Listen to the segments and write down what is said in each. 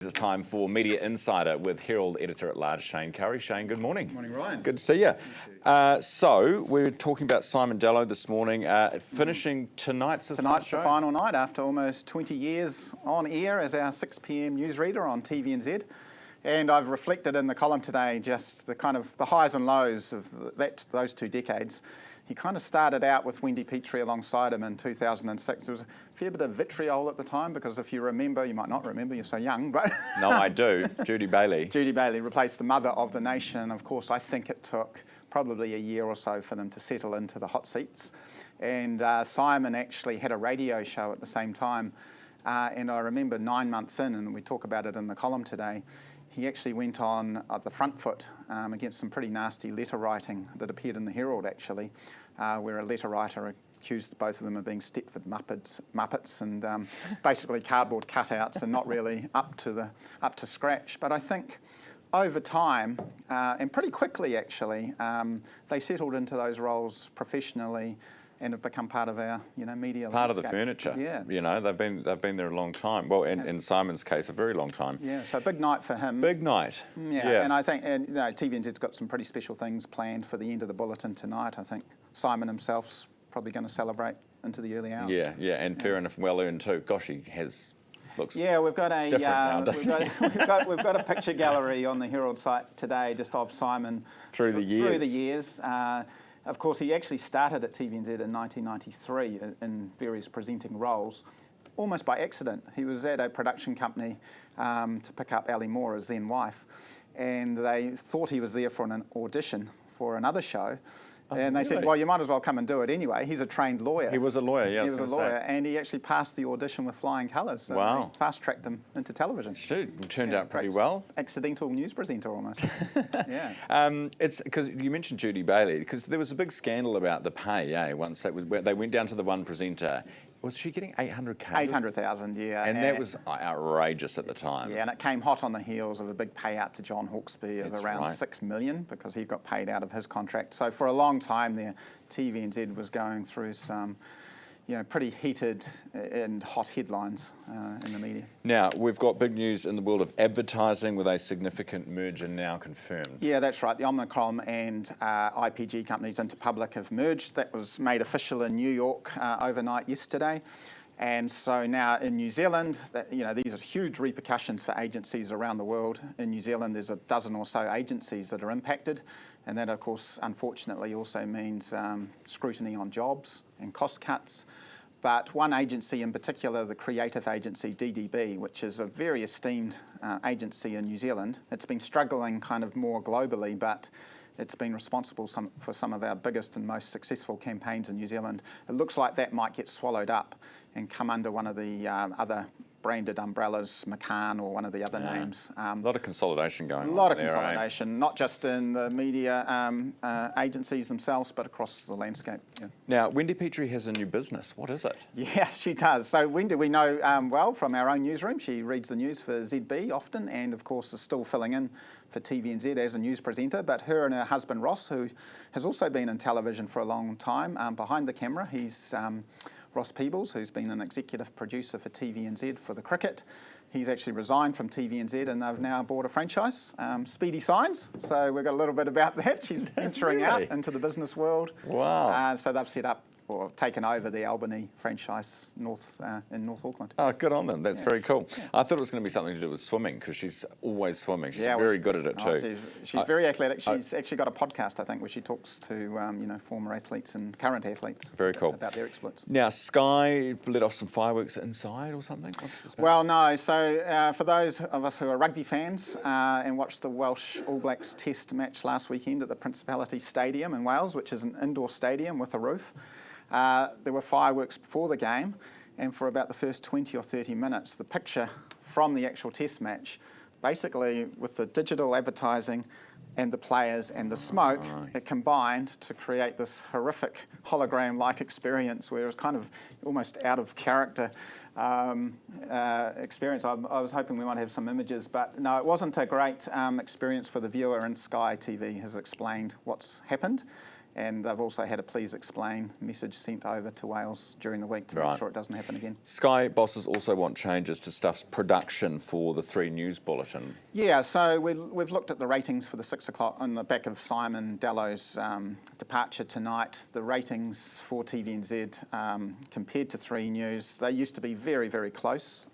It's time for Media Insider with Herald Editor-at-Large Shayne Currie. Shayne, good morning. Morning, Ryan. Good to see you. So we're talking about Simon Dallow this morning, finishing tonight's the show. final night after almost 20 years on air as our 6 p.m. newsreader on TVNZ. And I've reflected in the column today just the kind of the highs and lows of those 2 decades. He kind of started out with Wendy Petrie alongside him in 2006. There was a fair bit of vitriol at the time because if you remember, you might not remember, you're so young, but... No, I do. Judy Bailey. Judy Bailey replaced the mother of the nation. Of course, I think it took probably a year or so for them to settle into the hot seats. And Simon actually had a radio show at the same time. And I remember 9 months in, and we talk about it in the column today, he actually went on the front foot against some pretty nasty letter writing that appeared in the Herald, actually, where a letter writer accused both of them of being Stepford Muppets and basically cardboard cutouts and not really up to scratch. But I think over time, and pretty quickly actually, they settled into those roles professionally and have become part of our, media Part landscape. of the furniture. Yeah. They've been there a long time. Well, in Simon's case, a very long time. Yeah, so big night for him. Big night. Yeah. And I think TVNZ's got some pretty special things planned for the end of the bulletin tonight. I think Simon himself's probably going to celebrate into the early hours. Yeah, and fair enough, well earned too. Gosh, he looks we've got a different now, doesn't he? we've got a picture gallery on the Herald site today, just of Simon through the years. Of course, he actually started at TVNZ in 1993 in various presenting roles, almost by accident. He was at a production company to pick up Ali Moore, his then wife, and they thought he was there for an audition for another show. And they said, well, you might as well come and do it anyway. He's a trained lawyer. He was a lawyer, yeah. He was a lawyer, and he actually passed the audition with flying colours. So wow. Fast-tracked him into television. Shoot, turned out pretty well. Accidental news presenter almost. Yeah. It's because you mentioned Judy Bailey, because there was a big scandal about the pay, once they went down to the one presenter. Was she getting 800K? 800,000, yeah. And that was outrageous at the time. Yeah, and it came hot on the heels of a big payout to John Hawkesby of around $6 million because he got paid out of his contract. So for a long time there, TVNZ was going through some, pretty heated and hot headlines in the media. Now, we've got big news in the world of advertising with a significant merger now confirmed. Yeah, that's right. The Omnicom and IPG companies Interpublic have merged. That was made official in New York overnight yesterday. And so now in New Zealand, these are huge repercussions for agencies around the world. In New Zealand, there's a dozen or so agencies that are impacted. And that, of course, unfortunately also means scrutiny on jobs and cost cuts. But one agency in particular, the creative agency DDB, which is a very esteemed agency in New Zealand, it's been struggling kind of more globally, but it's been responsible for some of our biggest and most successful campaigns in New Zealand. It looks like that might get swallowed up and come under one of the other branded umbrellas, McCann or one of the other names. A lot of consolidation going on. A lot of consolidation, not just in the media agencies themselves, but across the landscape. Yeah. Now, Wendy Petrie has a new business. What is it? Yeah, she does. So Wendy, we know well from our own newsroom. She reads the news for ZB often, and of course is still filling in for TVNZ as a news presenter. But her and her husband Ross, who has also been in television for a long time, behind the camera, he's Ross Peebles, who's been an executive producer for TVNZ for the cricket. He's actually resigned from TVNZ and they've now bought a franchise, Speedy Signs. So we've got a little bit about that. She's venturing out into the business world. Wow. So they've set up or taken over the Albany franchise in North Auckland. Oh, good on them. That's very cool. Yeah. I thought it was going to be something to do with swimming because she's always swimming. She's very good at it too. She's very athletic. She's actually got a podcast, I think, where she talks to former athletes and current athletes. Very cool. About their exploits. Now, Sky let off some fireworks inside or something? What's this about? Well, no. So for those of us who are rugby fans and watched the Welsh All Blacks Test match last weekend at the Principality Stadium in Wales, which is an indoor stadium with a roof, there were fireworks before the game, and for about the first 20 or 30 minutes, the picture from the actual test match, basically with the digital advertising and the players and the smoke, it combined to create this horrific hologram-like experience where it was kind of almost out of character experience. I was hoping we might have some images, but no, it wasn't a great experience for the viewer, and Sky TV has explained what's happened. And they've also had a please explain message sent over to Wales during the week to Right. make sure it doesn't happen again. Sky bosses also want changes to Stuff's production for the 3 News Bulletin. Yeah, so we've looked at the ratings for the 6 o'clock on the back of Simon Dallow's departure tonight. The ratings for TVNZ compared to 3 News, they used to be very, very close.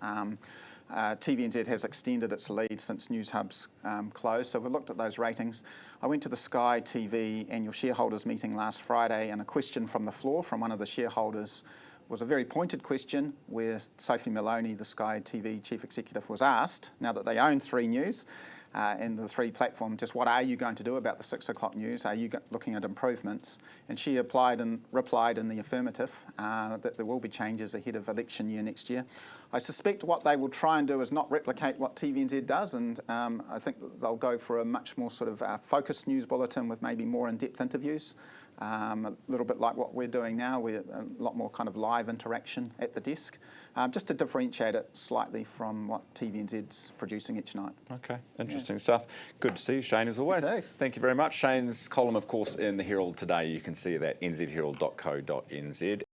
TVNZ has extended its lead since News Hub's closed, so we looked at those ratings. I went to the Sky TV annual shareholders meeting last Friday, and a question from the floor from one of the shareholders was a very pointed question where Sophie Maloney, the Sky TV chief executive, was asked, now that they own 3 News and the 3 platform, just what are you going to do about the 6 o'clock news? Are you looking at improvements? And she replied in the affirmative that there will be changes ahead of election year next year. I suspect what they will try and do is not replicate what TVNZ does, and I think they'll go for a much more sort of focused news bulletin with maybe more in-depth interviews. A little bit like what we're doing now, we're a lot more kind of live interaction at the desk, just to differentiate it slightly from what TVNZ's producing each night. Okay, interesting stuff. Good to see you, Shayne, as always. Thank you very much. Shayne's column, of course, in the Herald today. You can see it at nzherald.co.nz.